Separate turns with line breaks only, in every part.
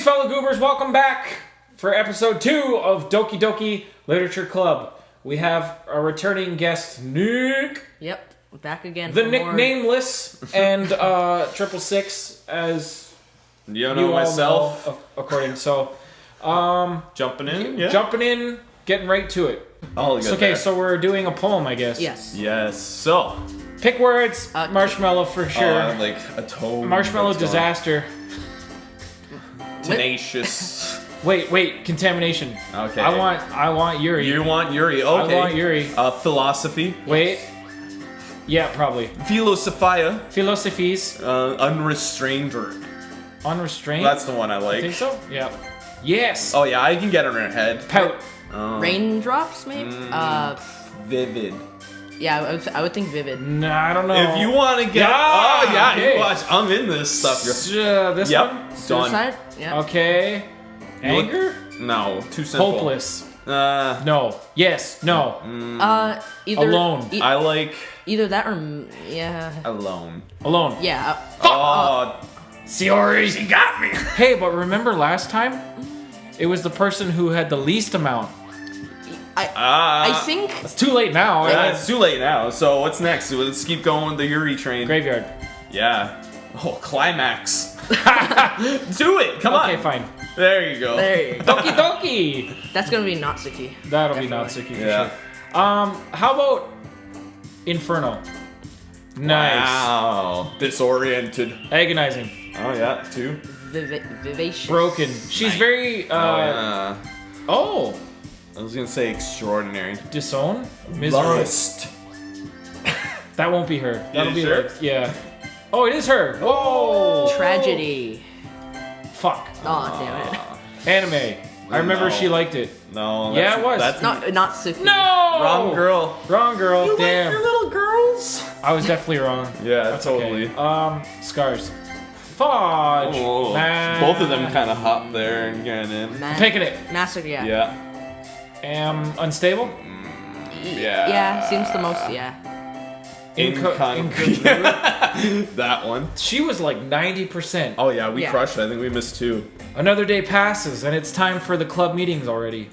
fellow goobers, welcome back for episode 2 of Doki Doki Literature Club. We have a returning guest, Nick.
Yep, back again.
The nicknameless and 666 as
you know myself.
Know, according so.
Jumping in, yeah.
Jumping in, getting right to it.
All good.
Okay,
there.
so we're doing a poem, I guess.
Yes.
Yes. So.
Pick words. Marshmallow for sure.
Like a toad.
Marshmallow disaster.
Tenacious.
Wait, contamination.
Okay.
I want Yuri.
You want Yuri? Okay.
I want Yuri.
Philosophy.
Wait. Yeah, probably.
Philosophia.
Philosophies.
Unrestrained.
Unrestrained.
That's the one I like.
I think so. Yeah. Yes.
Oh yeah, I can get it in her head.
Pout.
Raindrops, maybe.
Vivid.
Yeah, I would think vivid.
No, I don't know.
If you want to get.
Yeah,
Oh yeah,
okay.
you watch. I'm in this stuff.
This
Yep.
one.
Done.
Suicide. Yeah.
Okay. Anger.
No, too simple.
Hopeless.
No.
No. Yes. No.
Either
Alone.
I like
Either that or yeah.
alone.
Alone.
Yeah.
Oh.
Siori, she got me. Hey, but remember last time? It was the person who had the least amount.
I think
It's too late now.
It's too late now. So what's next? Let's keep going with the Yuri train.
Graveyard.
Yeah. Oh, climax. Do it. Come on.
Okay, fine.
There you go.
there you go.
Doki Doki.
That's gonna be Natsuki.
That'll be
Definitely.
Natsuki for
Yeah.
sure. How about Inferno? Nice.
Wow. Disoriented.
Agonizing.
Oh yeah, two.
Vivacious.
Broken. She's very
yeah.
oh,
I was gonna say extraordinary.
disown? Misery.
Lust.
That won't be her. That'll be
sure?
like, yeah. Oh, it is her. Whoa.
Tragedy.
Fuck.
Oh damn it.
Anime. I remember
No.
she liked it.
No.
Yeah, it was.
That's
Natsuki.
No.
wrong girl.
Wrong girl. Damn.
little girls.
I was definitely wrong.
Yeah,
That's
totally.
okay. Scars. Fudge.
Oh,
Nah.
both of them kind of hop there and get in.
I'm picking it.
Natsuki. Yeah.
Yeah.
Unstable.
Yeah.
Yeah. Seems the most. Yeah.
That one.
She was like 90%.
Oh yeah, we
Yeah.
crushed it. I think we missed 2.
Another day passes, and it's time for the club meetings already.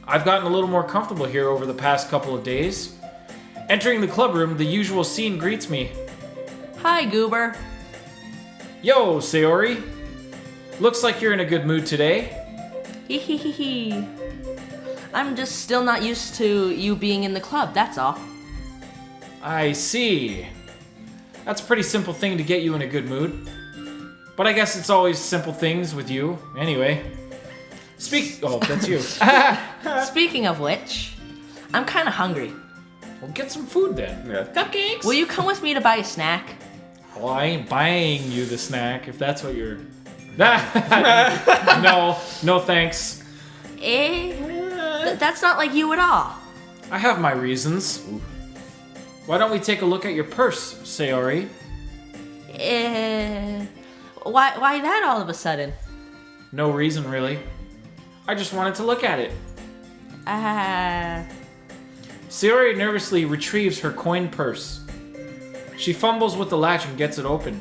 I've gotten a little more comfortable here over the past couple of days. Entering the club room, the usual scene greets me.
Hi, Goober.
Yo, Sayori. Looks like you're in a good mood today.
Hee. I'm just still not used to you being in the club. That's all.
I see. That's a pretty simple thing to get you in a good mood. But I guess it's always simple things with you, anyway. Oh, that's you.
Speaking of which, I'm kind of hungry.
Well, get some food then.
Yeah.
Cupcakes?
Will you come with me to buy a snack?
Well, I ain't buying you the snack if that's what you're... No thanks.
That's not like you at all.
I have my reasons. Why don't we take a look at your purse, Sayori?
Why that all of a sudden?
No reason, really. I just wanted to look at it. Sayori nervously retrieves her coin purse. She fumbles with the latch and gets it open.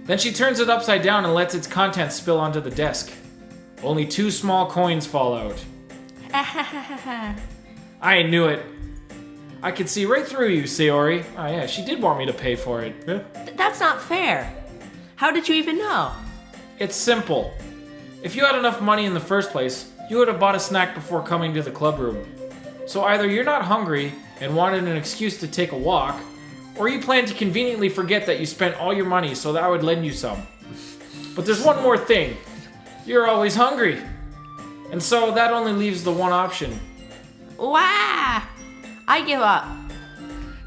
Then she turns it upside down and lets its contents spill onto the desk. Only 2 small coins fall out. I knew it. I could see right through you, Sayori. Oh yeah, she did want me to pay for it. Yeah.
That's not fair. How did you even know?
It's simple. If you had enough money in the first place, you would have bought a snack before coming to the club room. So either you're not hungry and wanted an excuse to take a walk, or you plan to conveniently forget that you spent all your money so that I would lend you some. But there's one more thing. You're always hungry. And so that only leaves the one option.
Wah! I give up.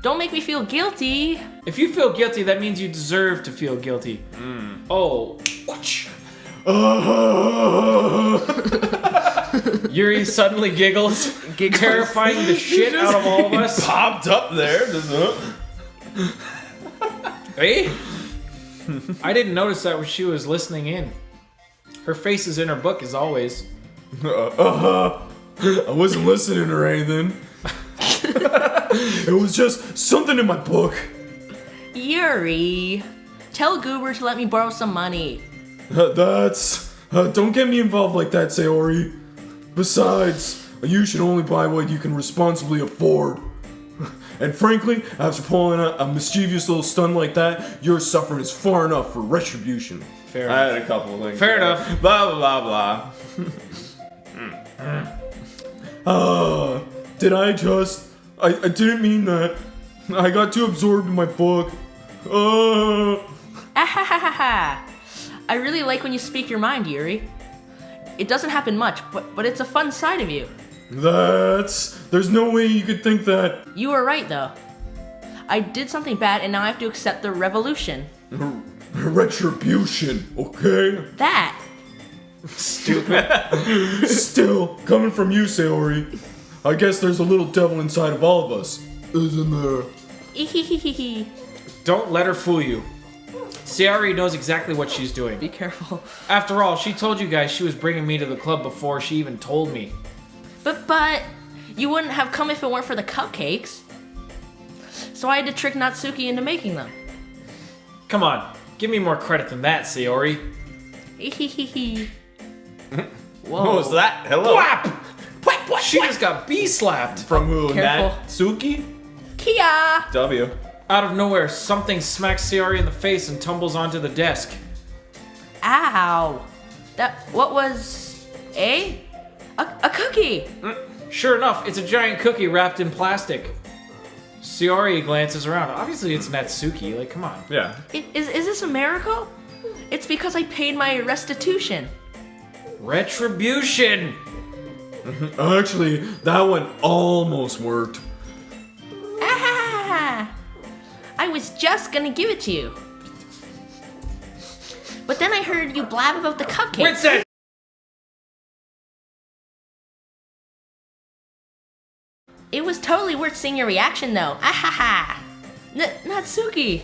Don't make me feel guilty.
If you feel guilty, that means you deserve to feel guilty. Oh. Yuri suddenly giggles, terrifying the shit out of all of us.
Popped up there.
Hey? I didn't notice that when she was listening in. Her face is in her book as always.
I wasn't listening or anything. It was just something in my book.
Yuri, tell Goober to let me borrow some money.
That's Don't get me involved like that, Sayori. Besides, you should only buy what you can responsibly afford. And frankly, after pulling a mischievous little stunt like that, your suffering is far enough for retribution.
Fair
I
enough.
had a couple of things.
Fair enough.
Blah, blah, blah.
Did I just... I didn't mean that. I got too absorbed in my book.
Ahahaha. I really like when you speak your mind, Yuri. It doesn't happen much, but it's a fun side of you.
There's no way you could think that.
You were right, though. I did something bad, and now I have to accept the revolution.
Retribution, okay?
That.
Stupid.
Still, coming from you, Sayori, I guess there's a little devil inside of all of us, isn't there?
Ehehehe.
Don't let her fool you. Sayori knows exactly what she's doing.
Be careful.
After all, she told you guys she was bringing me to the club before she even told me.
But you wouldn't have come if it weren't for the cupcakes. So I had to trick Natsuki into making them.
Come on, give me more credit than that, Sayori.
Ehehehe.
What was that? Hello?
Whap! She just got bee-slapped.
From who?
Careful.
Natsuki?
Kia!
W.
Out of nowhere, something smacks Sayori in the face and tumbles onto the desk.
Ow. What was... A cookie!
Sure enough, it's a giant cookie wrapped in plastic. Sayori glances around. Obviously, it's Natsuki. Like, come on.
Yeah.
Is this a miracle? It's because I paid my restitution.
Retribution!
Actually, that one almost worked.
Ah! I was just gonna give it to you. But then I heard you blab about the cupcakes.
Winston!
It was totally worth seeing your reaction, though. Ahaha! Natsuki!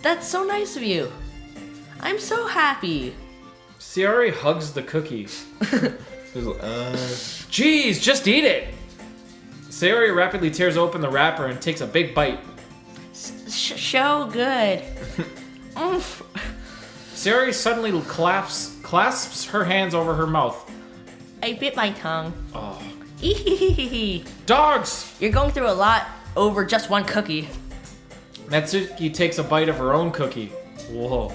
That's so nice of you. I'm so happy.
Sayori hugs the cookie.
Jeez.
Jeez, just eat it! Sayori rapidly tears open the wrapper and takes a big bite.
So good. Oomph.
Sayori suddenly clasps her hands over her mouth.
I bit my tongue.
Oh.
Ehehehe.
Dogs!
You're going through a lot over just one cookie.
Natsuki takes a bite of her own cookie. Whoa.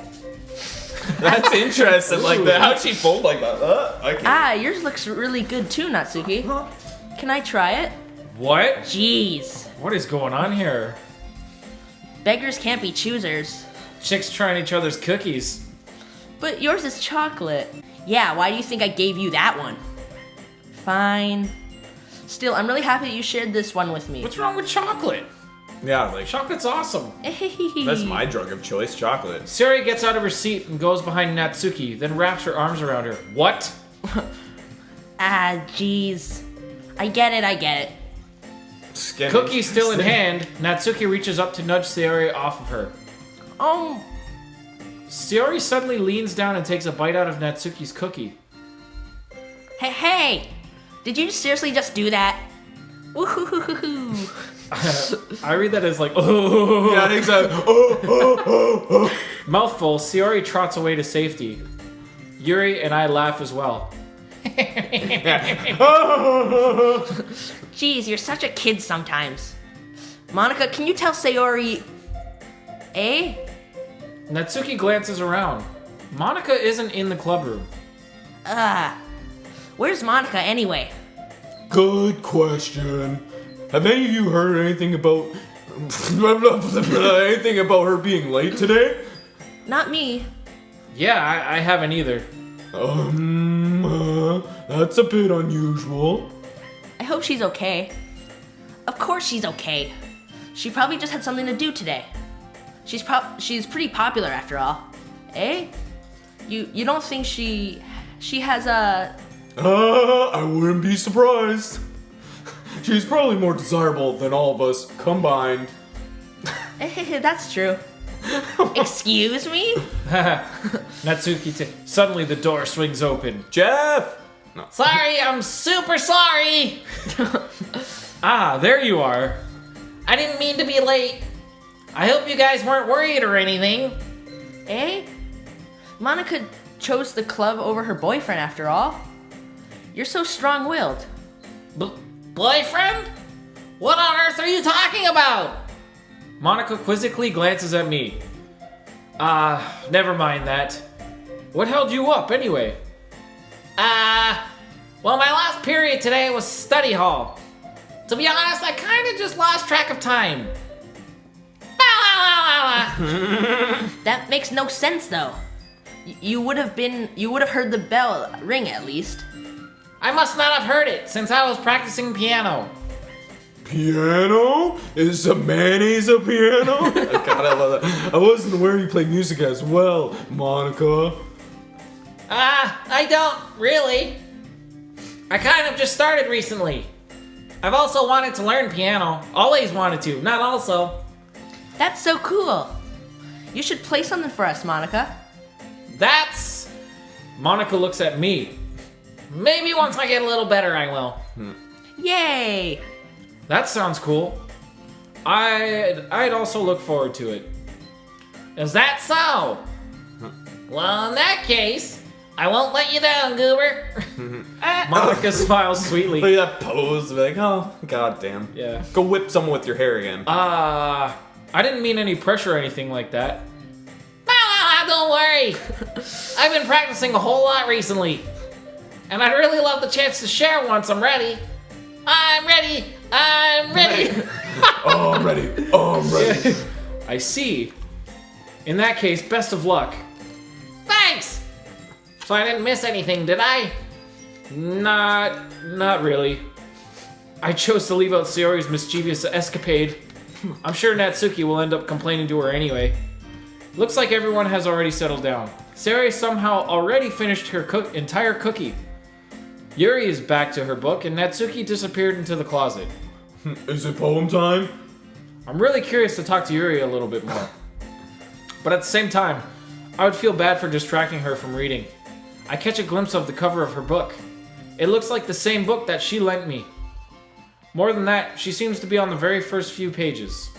That's interesting. Like, how'd she fold like that? Okay.
Ah, yours looks really good too, Natsuki. Can I try it?
What?
Jeez.
What is going on here?
Beggars can't be choosers.
Chicks trying each other's cookies.
But yours is chocolate. Yeah, why do you think I gave you that one? Fine. Still, I'm really happy that you shared this one with me.
What's wrong with chocolate?
Yeah, like,
Chocolate's awesome.
that's my drug of choice, chocolate.
Sayori gets out of her seat and goes behind Natsuki, then wraps her arms around her. What?
Ah, jeez. I get it.
Skinny.
Cookie still in hand, Natsuki reaches up to nudge Sayori off of her. Sayori suddenly leans down and takes a bite out of Natsuki's cookie.
Hey! Did you seriously just do that? Woohoo!
I read that as like, oh.
Yeah, I think so.
Mouthful, Sayori trots away to safety. Yuri and I laugh as well.
Jeez, you're such a kid sometimes. Monica, can you tell Sayori... Eh?
Natsuki glances around. Monica isn't in the club room.
Where's Monica anyway?
Good question. Have any of you heard anything about her being late today?
Not me.
Yeah, I haven't either.
That's a bit unusual.
I hope she's okay. Of course she's okay. She probably just had something to do today. She's pretty popular after all. Eh? You don't think she has a...
I wouldn't be surprised. She's probably more desirable than all of us combined.
That's true. Excuse me?
Natsuki suddenly the door swings open.
Jeff!
Sorry, I'm super sorry.
Ah, there you are.
I didn't mean to be late. I hope you guys weren't worried or anything.
Eh? Monica, chose the club over her boyfriend after all. You're so strong-willed.
Boyfriend? What on earth are you talking about?
Monica quizzically glances at me. Never mind that. What held you up anyway?
Well, my last period today was study hall. To be honest, I kind of just lost track of time.
That makes no sense, though. You would have heard the bell ring at least.
I must not have heard it since I was practicing piano.
Piano? Is a mayonnaise a piano?
God, I love that.
I wasn't aware you played music as well, Monica.
I don't really. I kind of just started recently. I've also wanted to learn piano. Always wanted to, not also.
That's so cool. You should play something for us, Monica.
That's...
Monica looks at me.
Maybe once I get a little better, I will.
Yay!
That sounds cool. I'd also look forward to it.
Is that so? Well, in that case, I won't let you down, Goober.
Monica smiles sweetly.
Look at that pose. Be like, oh, god damn.
Yeah.
Go whip someone with your hair again.
I didn't mean any pressure or anything like that.
Don't worry. I've been practicing a whole lot recently. And I'd really love the chance to share once I'm ready. I'm ready. I'm ready.
Oh, I'm ready. Oh, I'm ready.
I see. In that case, best of luck.
Thanks. So I didn't miss anything, did I?
Not really. I chose to leave out Sayori's mischievous escapade. I'm sure Natsuki will end up complaining to her anyway. Looks like everyone has already settled down. Sayori somehow already finished her entire cookie. Yuri is back to her book, and Natsuki disappeared into the closet.
Is it poem time?
I'm really curious to talk to Yuri a little bit more. But at the same time, I would feel bad for distracting her from reading. I catch a glimpse of the cover of her book. It looks like the same book that she lent me. More than that, she seems to be on the very first few pages.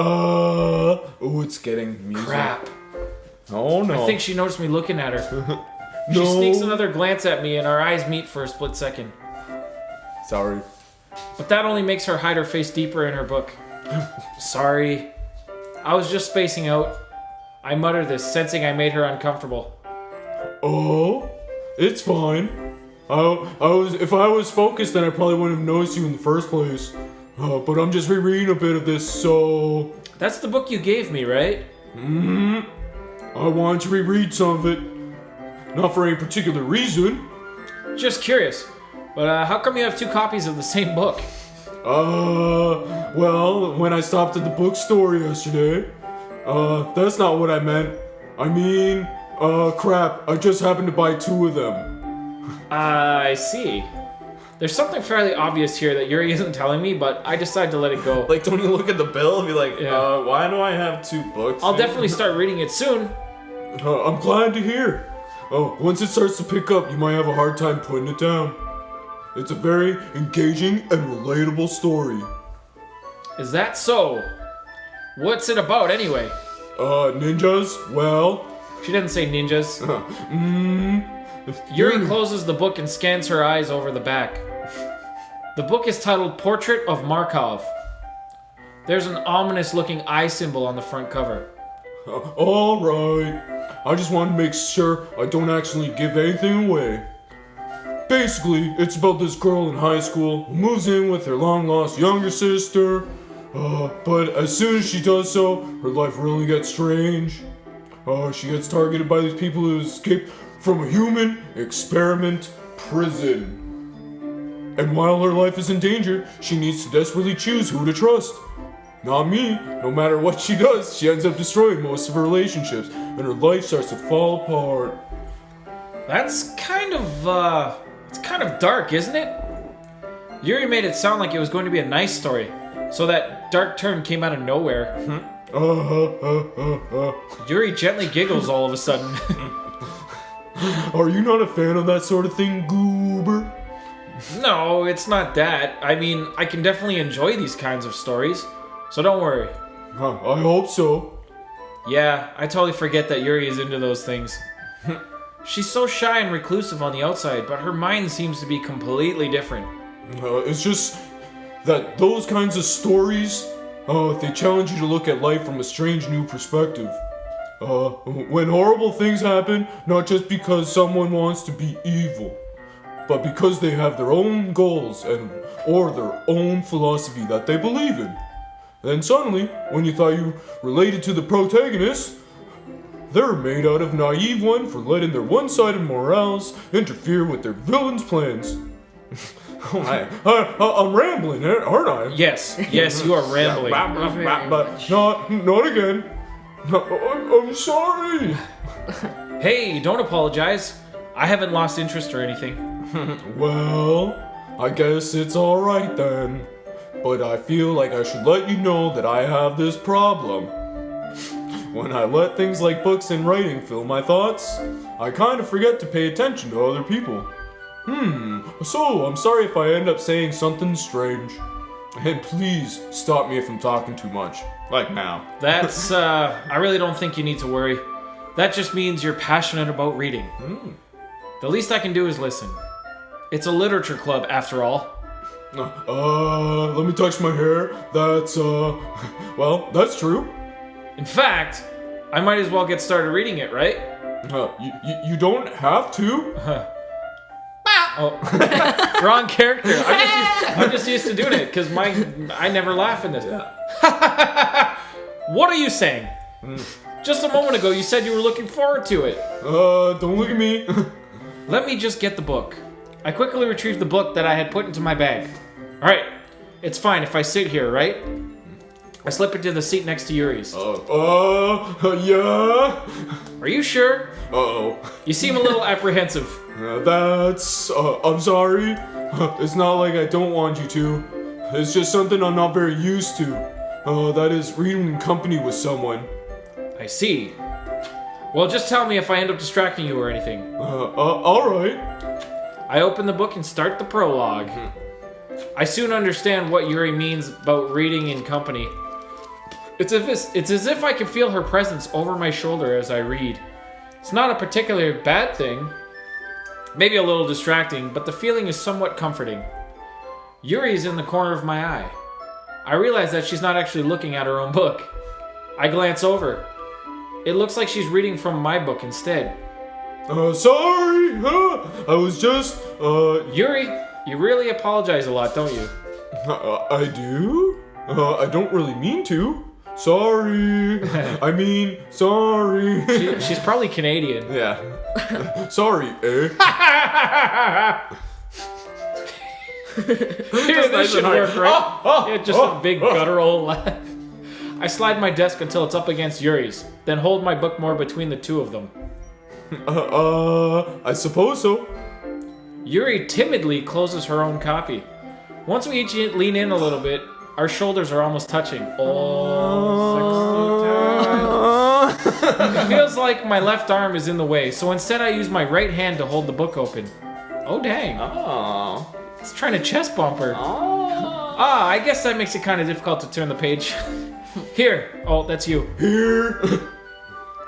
Oh, it's getting music.
Crap.
Oh no.
I think she noticed me looking at her.
No.
She sneaks another glance at me and our eyes meet for a split second.
Sorry.
But that only makes her hide her face deeper in her book. Sorry. I was just spacing out. I mutter this, sensing I made her uncomfortable.
Oh, it's fine. If I was focused, then I probably wouldn't have noticed you in the first place. But I'm just rereading a bit of this, so...
That's the book you gave me, right?
I wanted to reread some of it. Not for any particular reason.
Just curious. But how come you have 2 copies of the same book?
Well, when I stopped at the bookstore yesterday, that's not what I meant. I mean, crap, I just happened to buy 2 of them.
I see. There's something fairly obvious here that Yuri isn't telling me, but I decided to let it go.
Like, don't you look at the bill and be like,
Yeah.
why do I have 2 books?
I'll definitely start reading it soon.
I'm glad to hear. Once it starts to pick up, you might have a hard time putting it down. It's a very engaging and relatable story.
Is that so? What's it about anyway?
Ninjas? Well...
She doesn't say ninjas. Yuri closes the book and scans her eyes over the back. The book is titled Portrait of Markov. There's an ominous looking eye symbol on the front cover.
Alright. I just wanted to make sure I don't actually give anything away. Basically, it's about this girl in high school who moves in with her long-lost younger sister. But as soon as she does so, her life really gets strange. She gets targeted by these people who escaped from a human experiment prison. And while her life is in danger, she needs to desperately choose who to trust. Not me. No matter what she does, she ends up destroying most of her relationships, and her life starts to fall apart.
That's kind of, it's kind of dark, isn't it? Yuri made it sound like it was going to be a nice story, so that dark turn came out of nowhere. Yuri gently giggles all of a sudden.
Are you not a fan of that sort of thing, Goober?
No, it's not that. I mean, I can definitely enjoy these kinds of stories, so don't worry.
I hope so.
Yeah, I totally forget that Yuri is into those things. She's so shy and reclusive on the outside, but her mind seems to be completely different.
It's just that those kinds of stories, they challenge you to look at life from a strange new perspective. When horrible things happen, not just because someone wants to be evil, but because they have their own goals or their own philosophy that they believe in. Then suddenly, when you thought you related to the protagonist, they're made out of naive one for letting their one-sided morals interfere with their villain's plans. I'm rambling, aren't I?
Yes, you are rambling.
But not again. I'm sorry.
Hey, don't apologize. I haven't lost interest or anything.
Well, I guess it's alright then. But I feel like I should let you know that I have this problem. When I let things like books and writing fill my thoughts, I kind of forget to pay attention to other people. So I'm sorry if I end up saying something strange. And please stop me if I'm talking too much.
Like now.
That's, I really don't think you need to worry. That just means you're passionate about reading. The least I can do is listen. It's a literature club, after all.
Let me touch my hair. That's, well, that's true.
In fact, I might as well get started reading it, right?
You don't have to.
Oh, wrong character. I'm just used to doing it because I never laugh in this. What are you saying? Just a moment ago, you said you were looking forward to it.
Don't look at me.
Let me just get the book. I quickly retrieved the book that I had put into my bag. All right, it's fine if I sit here, right? I slip into the seat next to Yuri's.
Yeah.
Are you sure?
Uh-oh.
You seem a little apprehensive.
I'm sorry. It's not like I don't want you to. It's just something I'm not very used to. That is reading in company with someone.
I see. Well, just tell me if I end up distracting you or anything.
Alright.
I open the book and start the prologue. I soon understand what Yuri means about reading in company. It's as if I can feel her presence over my shoulder as I read. It's not a particularly bad thing. Maybe a little distracting, but the feeling is somewhat comforting. Yuri is in the corner of my eye. I realize that she's not actually looking at her own book. I glance over. It looks like she's reading from my book instead.
Sorry. I was just,
Yuri, you really apologize a lot, don't you?
I do? I don't really mean to. Sorry. I mean, sorry.
She's probably Canadian.
Yeah. Sorry, eh?
Here, this should work, right? Yeah, just a big guttural laugh. I slide my desk until it's up against Yuri's, then hold my book more between the two of them.
I suppose so.
Yuri timidly closes her own copy. Once we each lean in a little bit, our shoulders are almost touching. Oh, sexy time. It feels like my left arm is in the way, so instead I use my right hand to hold the book open. Oh, dang.
Oh.
It's trying to chest bump her.
Oh.
I guess that makes it kind of difficult to turn the page. Here. Oh, that's you.
Here.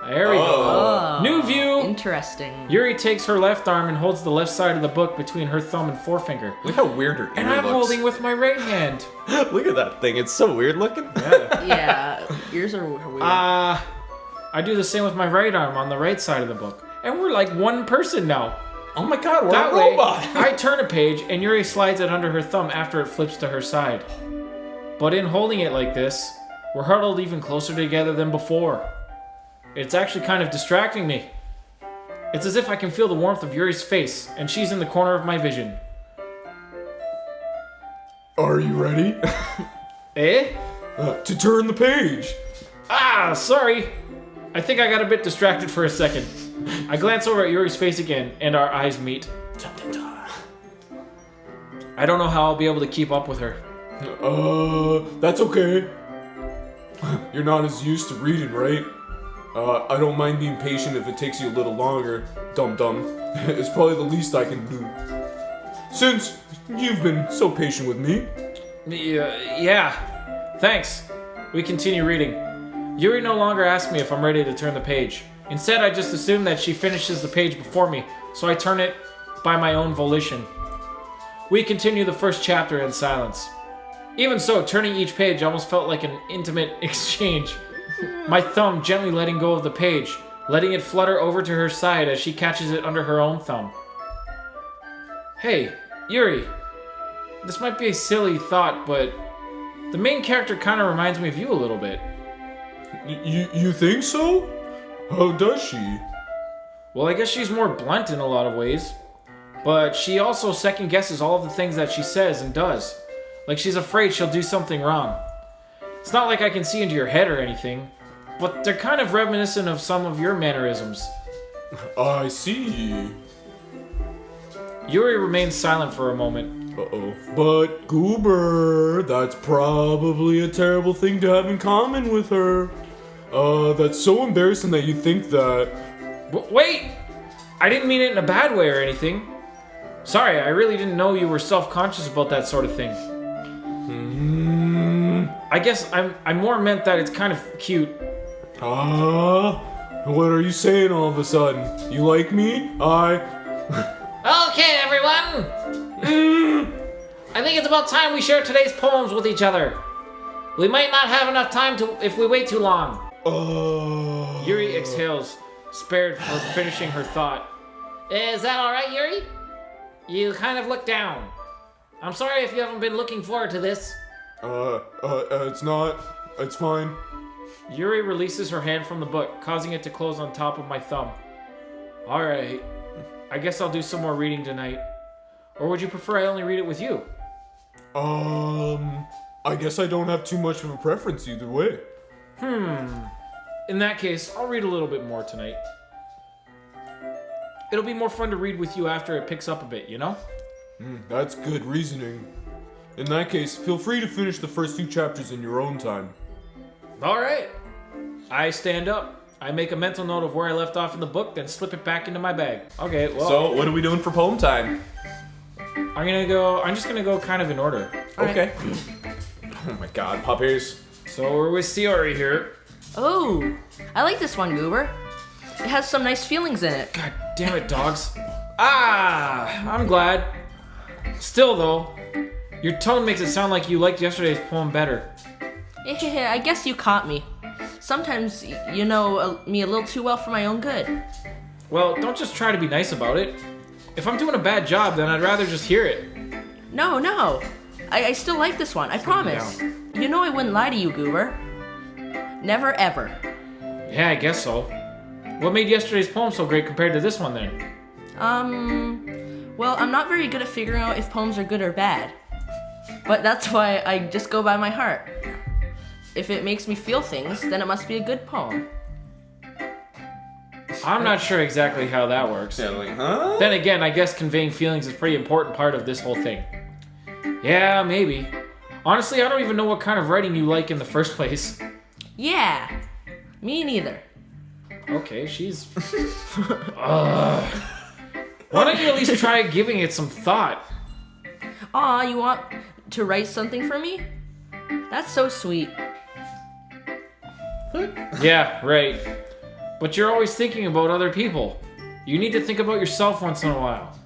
There we go. New view.
Interesting.
Yuri takes her left arm and holds the left side of the book between her thumb and forefinger.
Look how weird her ear
And I'm
looks.
holding with my right hand.
Look at that thing. It's so weird looking.
Yeah, yours are weird.
I do the same with my right arm on the right side of the book. And we're like one person now.
Oh my god, we're
That
a
way,
robot.
I turn a page and Yuri slides it under her thumb after it flips to her side. But in holding it like this, we're huddled even closer together than before. It's actually kind of distracting me. It's as if I can feel the warmth of Yuri's face, and she's in the corner of my vision.
Are you ready?
Eh?
To turn the page.
Sorry. I think I got a bit distracted for a second. I glance over at Yuri's face again, and our eyes meet. I don't know how I'll be able to keep up with her.
That's okay. You're not as used to reading, right? I don't mind being patient if it takes you a little longer, dum-dum. It's probably the least I can do. Since you've been so patient with me.
Yeah. Thanks. We continue reading. Yuri no longer asks me if I'm ready to turn the page. Instead, I just assume that she finishes the page before me, so I turn it by my own volition. We continue the first chapter in silence. Even so, turning each page almost felt like an intimate exchange. My thumb gently letting go of the page, letting it flutter over to her side as she catches it under her own thumb. Hey, Yuri. This might be a silly thought, but the main character kind of reminds me of you a little bit.
You think so? How does she?
Well, I guess she's more blunt in a lot of ways. But she also second guesses all of the things that she says and does. Like she's afraid she'll do something wrong. It's not like I can see into your head or anything, but they're kind of reminiscent of some of your mannerisms.
I see.
Yuri remains silent for a moment.
Uh-oh. But, Goober, that's probably a terrible thing to have in common with her. That's so embarrassing that you think that.
Wait! I didn't mean it in a bad way or anything. Sorry, I really didn't know you were self-conscious about that sort of thing. I guess I more meant that it's kind of cute.
What are you saying all of a sudden? You like me?
Okay, everyone. I think it's about time we share today's poems with each other. We might not have enough time if we wait too long.
Yuri exhales, spared for finishing her thought.
Is that all right, Yuri? You kind of look down. I'm sorry if you haven't been looking forward to this.
It's not. It's fine.
Yuri releases her hand from the book, causing it to close on top of my thumb. Alright. I guess I'll do some more reading tonight. Or would you prefer I only read it with you?
I guess I don't have too much of a preference either way.
In that case, I'll read a little bit more tonight. It'll be more fun to read with you after it picks up a bit, you know?
That's good reasoning. In that case, feel free to finish the first 2 chapters in your own time.
Alright. I stand up. I make a mental note of where I left off in the book, then slip it back into my bag. Okay, well...
So, what are we doing for poem time?
I'm just gonna go kind of in order.
Okay. Oh my god, puppies.
So we're with Siori here.
Oh, I like this one, Goober. It has some nice feelings in it.
God damn it, dogs. I'm glad. Still though, your tone makes it sound like you liked yesterday's poem better.
I guess you caught me. Sometimes you know me a little too well for my own good.
Well, don't just try to be nice about it. If I'm doing a bad job, then I'd rather just hear it.
No. I still like this one, I promise. You know I wouldn't lie to you, Goober. Never ever.
Yeah, I guess so. What made yesterday's poem so great compared to this one then?
Well, I'm not very good at figuring out if poems are good or bad. But that's why I just go by my heart. If it makes me feel things, then it must be a good poem.
I'm not sure exactly how that works.
Yeah, like, huh?
Then again, I guess conveying feelings is a pretty important part of this whole thing. Yeah, maybe. Honestly, I don't even know what kind of writing you like in the first place.
Yeah, me neither.
Okay, she's... Why don't you at least try giving it some thought?
Aw, you want to write something for me? That's so sweet.
Yeah, right. But you're always thinking about other people. You need to think about yourself once in a while.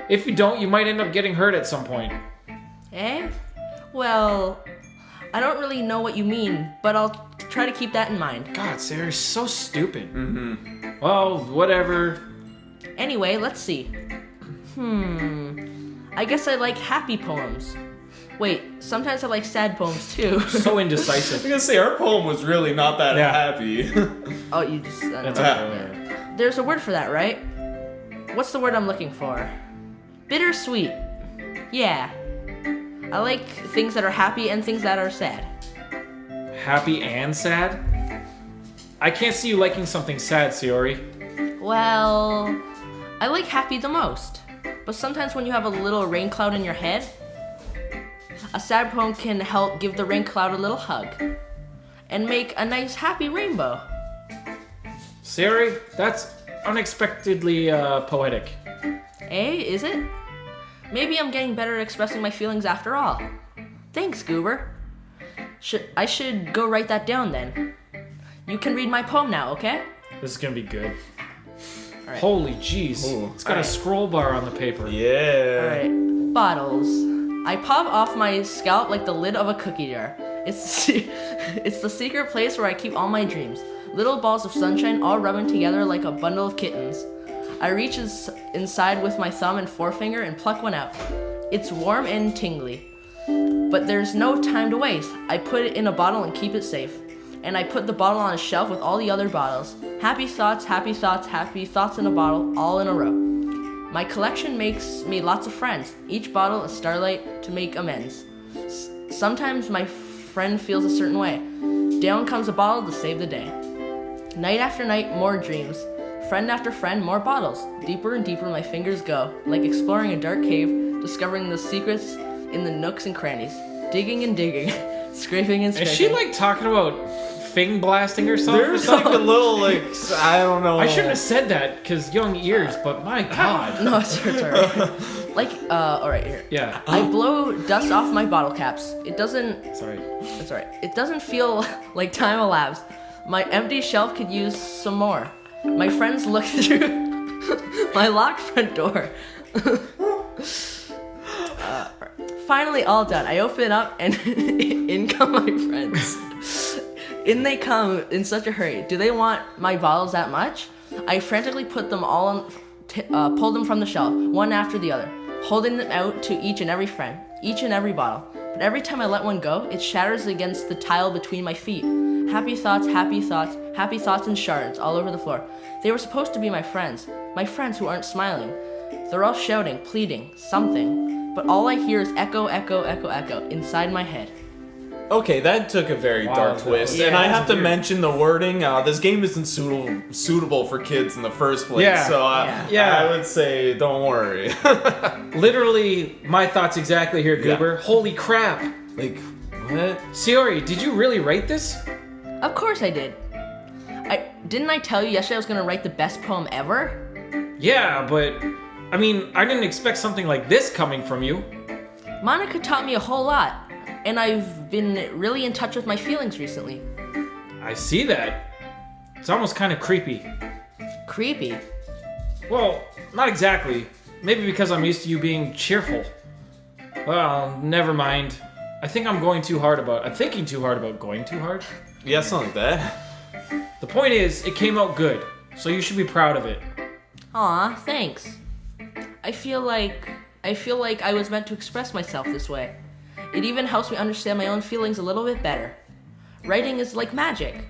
If you don't, you might end up getting hurt at some point.
Eh? Well, I don't really know what you mean, but I'll try to keep that in mind.
God, Sarah's so stupid. Well, whatever.
Anyway, let's see. I guess I like happy poems. Wait, sometimes I like sad poems too.
So
I
indecisive.
was gonna say, our poem was really not that
Yeah.
happy.
Oh, you just...
That's
yeah. There's a word for that, right? What's the word I'm looking for? Bittersweet. Yeah. I like things that are happy and things that are sad.
Happy and sad? I can't see you liking something sad, Siori.
Well, I like happy the most. But sometimes when you have a little rain cloud in your head, a sad poem can help give the rain cloud a little hug and make a nice happy rainbow.
Siori, that's unexpectedly poetic.
Eh, is it? Maybe I'm getting better at expressing my feelings after all. Thanks, Goober. I should go write that down then. You can read my poem now, okay?
This is gonna be good.
All right.
Holy jeez.
Ooh.
It's got a
Alright.
scroll bar on the paper.
Yeah.
Alright, bottles. I pop off my scalp like the lid of a cookie jar. It's the secret place where I keep all my dreams. Little balls of sunshine all rubbing together like a bundle of kittens. I reach inside with my thumb and forefinger and pluck one out. It's warm and tingly. But there's no time to waste. I put it in a bottle and keep it safe. And I put the bottle on a shelf with all the other bottles. Happy thoughts, happy thoughts, happy thoughts in a bottle, all in a row. My collection makes me lots of friends. Each bottle a starlight to make amends. Sometimes my friend feels a certain way. Down comes a bottle to save the day. Night after night, more dreams. Friend after friend, more bottles. Deeper and deeper my fingers go, like exploring a dark cave, discovering the secrets in the nooks and crannies. Digging and digging, scraping and scraping.
Is she like talking about fing blasting herself?
There's like a little like I don't know.
I shouldn't have said that because young ears, but my god.
No, it's alright. Like, alright, here.
Yeah.
I blow dust off my bottle caps. It doesn't,
Sorry.
it's alright. It doesn't feel like time elapsed. My empty shelf could use some more. My friends look through my locked front door. Finally, all done. I open it up and in come my friends. In they come in such a hurry. Do they want my bottles that much? I frantically put them all on, pull them from the shelf, one after the other, holding them out to each and every friend, each and every bottle. But every time I let one go, it shatters against the tile between my feet. Happy thoughts, happy thoughts, happy thoughts in shards all over the floor. They were supposed to be my friends who aren't smiling. They're all shouting, pleading, something. But all I hear is echo, echo, echo, echo inside my head.
Okay, that took a very
Wow,
dark
that
twist,
was-
and
yeah,
I
that
have
was
to
weird.
mention the wording. This game isn't suitable for kids in the first place,
Yeah.
so
Yeah.
I would say don't worry.
Literally, my thoughts exactly here, Goober. Holy crap.
Like what?
Siori, did you really write this?
Of course I did. Didn't I tell you yesterday I was gonna write the best poem ever?
Yeah, but I mean, I didn't expect something like this coming from you.
Monica taught me a whole lot, and I've been really in touch with my feelings recently.
I see that. It's almost kind of creepy.
Creepy.
Well, not exactly. Maybe because I'm used to you being cheerful. Well, never mind. I think I'm thinking too hard about going too hard.
Yeah, something like that.
The point is, it came out good, so you should be proud of it.
Aw, thanks. I feel like I was meant to express myself this way. It even helps me understand my own feelings a little bit better. Writing is like magic.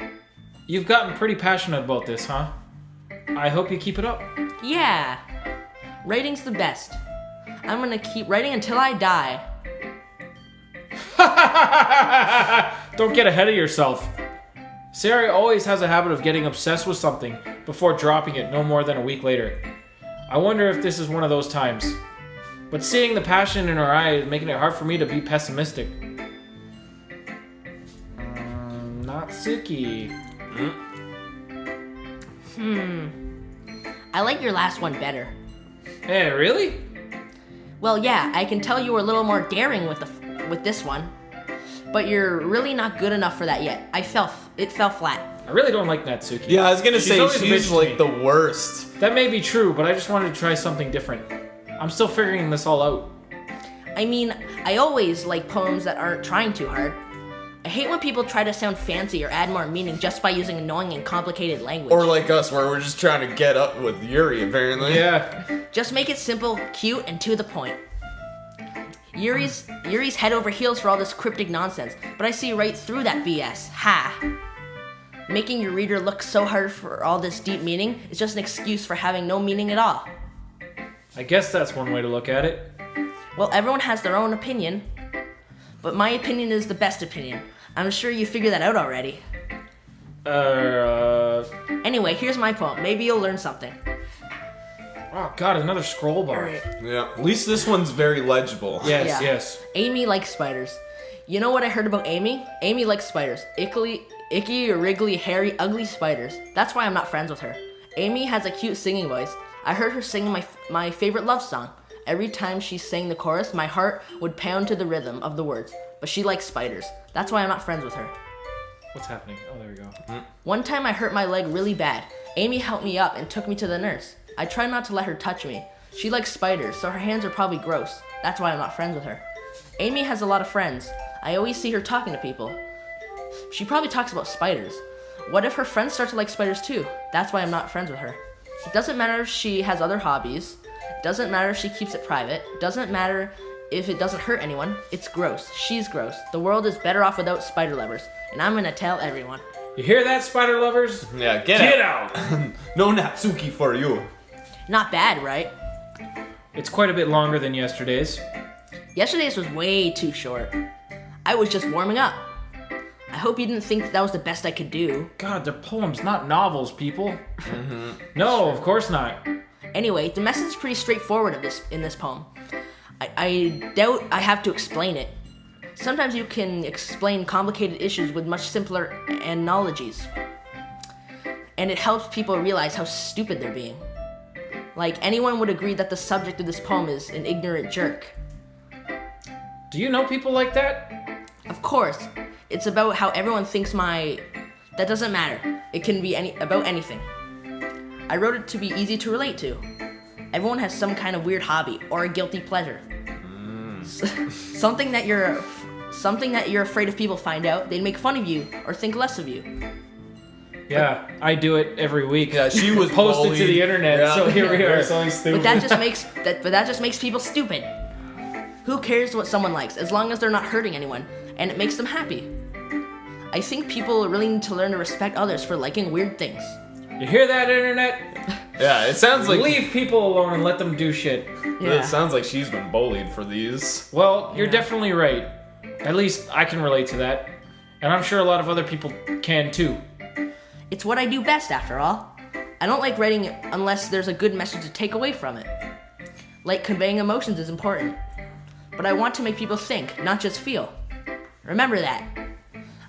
You've gotten pretty passionate about this, huh? I hope you keep it up.
Yeah. Writing's the best. I'm gonna keep writing until I die.
Don't get ahead of yourself. Sari always has a habit of getting obsessed with something before dropping it no more than a week later. I wonder if this is one of those times. But seeing the passion in her eyes is making it hard for me to be pessimistic. Natsuki.
I like your last one better.
Hey, really?
Well, yeah, I can tell you were a little more daring with this one. But you're really not good enough for that yet. It fell flat.
I really don't like Natsuki.
Yeah, I was gonna say
always a bitch
she's
to
like
me.
the worst.
That may be true, but I just wanted to try something different. I'm still figuring this all out.
I mean, I always like poems that aren't trying too hard. I hate when people try to sound fancy or add more meaning just by using annoying and complicated language.
Or like us, where we're just trying to get up with Yuri, apparently.
Yeah.
Just make it simple, cute, and to the point. Yuri's head over heels for all this cryptic nonsense, but I see right through that BS. Ha! Making your reader look so hard for all this deep meaning is just an excuse for having no meaning at all.
I guess that's one way to look at it.
Well, everyone has their own opinion, but my opinion is the best opinion. I'm sure you figured that out already. Anyway, here's my poem. Maybe you'll learn something.
Oh god, another scroll bar.
Alright.
Yeah. At least this one's very legible.
Yes,
Yeah.
yes.
Amy likes spiders. You know what I heard about Amy? Amy likes spiders. Icky, wriggly, hairy, ugly spiders. That's why I'm not friends with her. Amy has a cute singing voice. I heard her singing my favorite love song. Every time she sang the chorus, my heart would pound to the rhythm of the words. But she likes spiders. That's why I'm not friends with her.
What's happening? Oh, there we go.
One time I hurt my leg really bad. Amy helped me up and took me to the nurse. I tried not to let her touch me. She likes spiders, so her hands are probably gross. That's why I'm not friends with her. Amy has a lot of friends. I always see her talking to people. She probably talks about spiders. What if her friends start to like spiders too? That's why I'm not friends with her. It doesn't matter if she has other hobbies. It doesn't matter if she keeps it private. It doesn't matter if it doesn't hurt anyone. It's gross. She's gross. The world is better off without spider lovers. And I'm gonna tell everyone.
You hear that, spider lovers?
Yeah,
Get out!
No Natsuki for you.
Not bad, right?
It's quite a bit longer than yesterday's.
Yesterday's was way too short. I was just warming up. I hope you didn't think that was the best I could do.
God, they're poems, not novels, people. No, of course not.
Anyway, the message is pretty straightforward in this poem. I doubt I have to explain it. Sometimes you can explain complicated issues with much simpler analogies. And it helps people realize how stupid they're being. Like, anyone would agree that the subject of this poem is an ignorant jerk.
Do you know people like that?
Of course, it's about how everyone thinks that doesn't matter. It can be about anything. I wrote it to be easy to relate to. Everyone has some kind of weird hobby or a guilty pleasure. Something that you're afraid if people find out, they'd make fun of you or think less of you.
Yeah, I do it every week.
Yeah, she was
posted
bullied.
to the internet,
Yeah.
so here we are.
But that just makes people stupid. Who cares what someone likes as long as they're not hurting anyone and it makes them happy? I think people really need to learn to respect others for liking weird things.
You hear that, internet?
Yeah, it sounds like
Leave people alone and let them do shit.
It sounds like she's been bullied for these.
Well, you're
Yeah.
definitely right. At least I can relate to that. And I'm sure a lot of other people can too.
It's what I do best, after all. I don't like writing unless there's a good message to take away from it. Like, conveying emotions is important. But I want to make people think, not just feel. Remember that.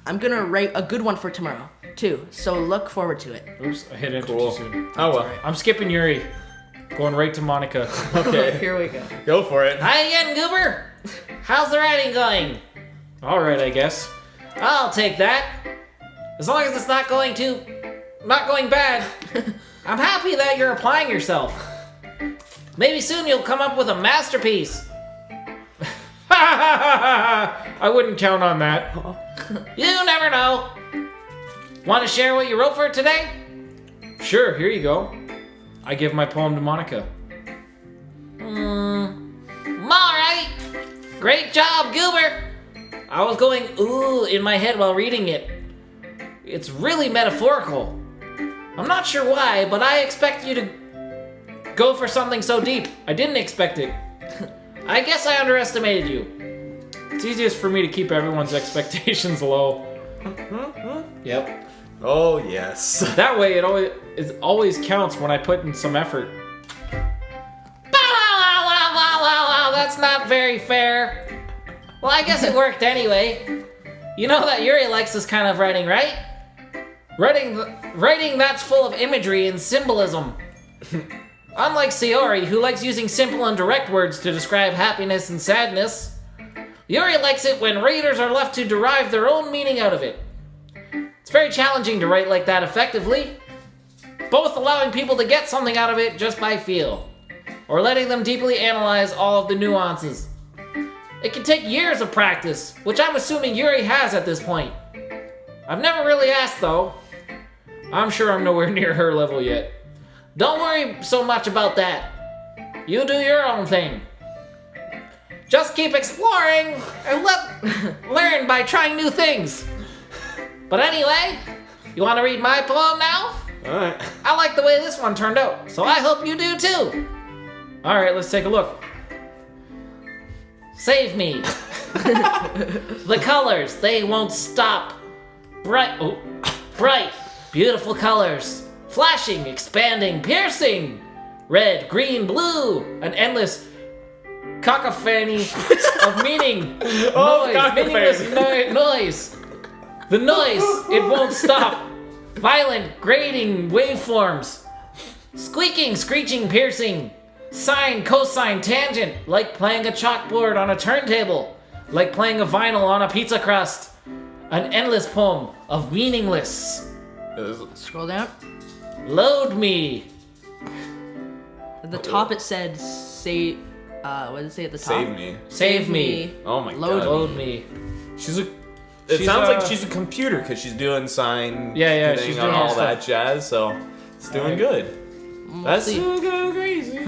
I'm gonna write a good one for tomorrow, too, so look forward to it.
Oops, I hit enter
Cool.
too soon.
Oh well.
I'm skipping Yuri. Going right to Monica.
Okay.
Here we go.
Go for it.
Hi again, Goober. How's the writing going?
Alright, I guess.
I'll take that. As long as it's not going bad. I'm happy that you're applying yourself. Maybe soon you'll come up with a masterpiece.
I wouldn't count on that.
You never know. Want to share what you wrote for today?
Sure, here you go. I give my poem to Monica.
Alright. Great job, Goober. I was going ooh in my head while reading it. It's really metaphorical. I'm not sure why, but I expect you to go for something so deep. I didn't expect it. I guess I underestimated you.
It's easiest for me to keep everyone's expectations low. Yep.
Oh yes.
That way it always counts when I put in some effort.
That's not very fair. Well, I guess it worked anyway. You know that Yuri likes this kind of writing, right? Writing that's full of imagery and symbolism. Unlike Sayori, who likes using simple and direct words to describe happiness and sadness, Yuri likes it when readers are left to derive their own meaning out of it. It's very challenging to write like that effectively, both allowing people to get something out of it just by feel, or letting them deeply analyze all of the nuances. It can take years of practice, which I'm assuming Yuri has at this point. I've never really asked though.
I'm sure I'm nowhere near her level yet.
Don't worry so much about that. You do your own thing. Just keep exploring and learn by trying new things. But anyway, you want to read my poem now?
Alright.
I like the way this one turned out, so I hope you do too.
Alright, let's take a look.
Save me. The colors, they won't stop. Bright, beautiful colors. Flashing, expanding, piercing. Red, green, blue. An endless cacophony of meaning. Noise, meaningless noise. The noise, it won't stop. Violent, grating waveforms. Squeaking, screeching, piercing. Sine, cosine, tangent. Like playing a chalkboard on a turntable. Like playing a vinyl on a pizza crust. An endless poem of meaningless.
Scroll down.
Load me.
At the top it said say. What did it say at the top?
Save me.
Save me.
Oh my
Load
god.
Load me.
She's a. It
She's
sounds
a-
like she's a computer because she's doing sign.
Yeah,
thing
she's
on
doing
all
all
that jazz. So it's doing good. That's
see.
so crazy.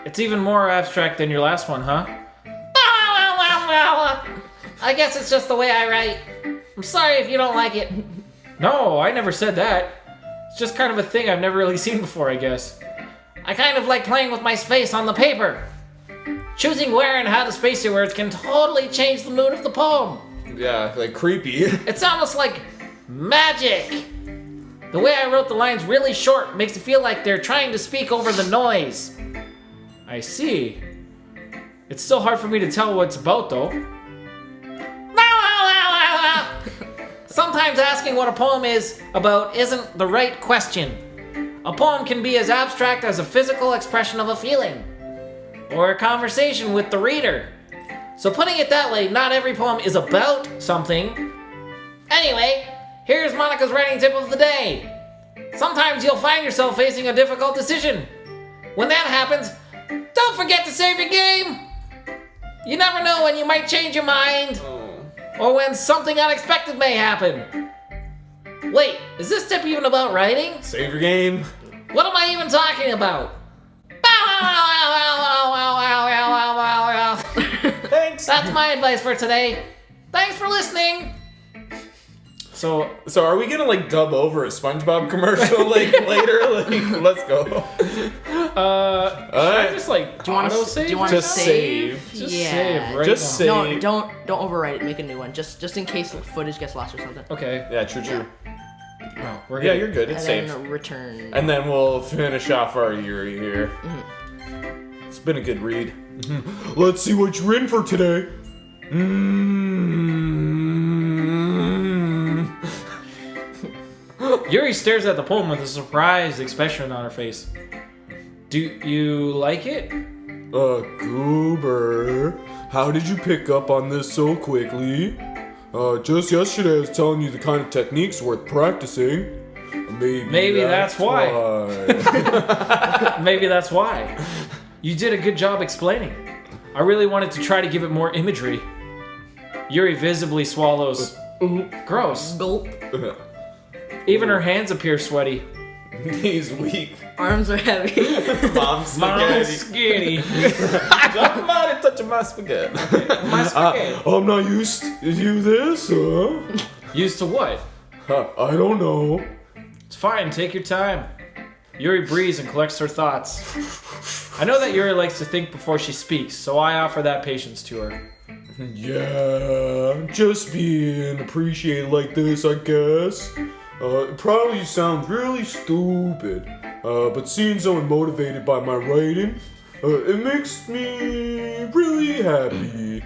It's even more abstract than your last one, huh?
I guess it's just the way I write. I'm sorry if you don't like it.
No, I never said that. It's just kind of a thing I've never really seen before, I guess.
I kind of like playing with my space on the paper. Choosing where and how to space your words can totally change the mood of the poem.
Yeah, like creepy.
It's almost like magic. The way I wrote the lines really short makes it feel like they're trying to speak over the noise.
I see. It's still hard for me to tell what it's about, though.
Sometimes asking what a poem is about isn't the right question. A poem can be as abstract as a physical expression of a feeling, or a conversation with the reader. So putting it that way, not every poem is about something. Anyway, here's Monica's writing tip of the day. Sometimes you'll find yourself facing a difficult decision. When that happens, don't forget to save your game. You never know when you might change your mind, or when something unexpected may happen. Wait, is this tip even about writing?
Save your game.
What am I even talking about?
Thanks.
That's my advice for today. Thanks for listening.
So,
So are we gonna like dub over a SpongeBob commercial like later? Like, let's go.
should I just like
Do you want to
auto-save?
Do you want
Just
to save?
Just
Yeah.
save right
Just
now.
save.
No, don't overwrite it. Make a new one, just in case the footage gets lost or something.
Okay.
Yeah, true.
No, we're
Yeah,
good.
you're good.
And
It's
then
safe.
return.
And then we'll finish off our Yuri here. It's been a good read.
Let's see what you're in for today.
Yuri stares at the poem with a surprised expression on her face. Do you like it?
Goober, how did you pick up on this so quickly? Just yesterday I was telling you the kind of techniques worth practicing. Maybe
that's why.
why.
Maybe that's why. You did a good job explaining. I really wanted to try to give it more imagery. Yuri visibly swallows. Gross.
Gulp.
Even her hands appear sweaty.
He's weak.
Arms are heavy.
Mom's
Mom's
spaghetti.
skinny.
Don't mind touching my spaghetti.
My spaghetti.
I'm not used to this, huh?
Used to what?
I don't know.
It's fine, take your time. Yuri breathes and collects her thoughts. I know that Yuri likes to think before she speaks, so I offer that patience to her.
Yeah, just being appreciated like this, I guess. It probably sounds really stupid, but seeing someone motivated by my writing, it makes me really happy.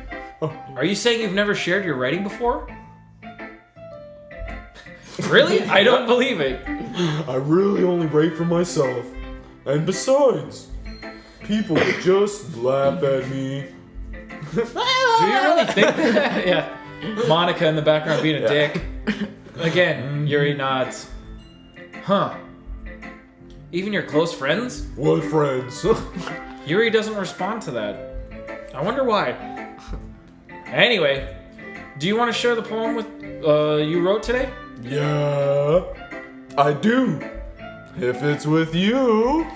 Are you saying you've never shared your writing before? Really? I don't believe it.
I really only write for myself. And besides, people would just laugh at me.
Do you really think that? Yeah. Monica in the background being a dick. Again, Yuri nods. Huh. Even your close friends?
What friends?
Yuri doesn't respond to that. I wonder why. Anyway, do you want to share the poem with you wrote today?
Yeah, I do. If it's with you.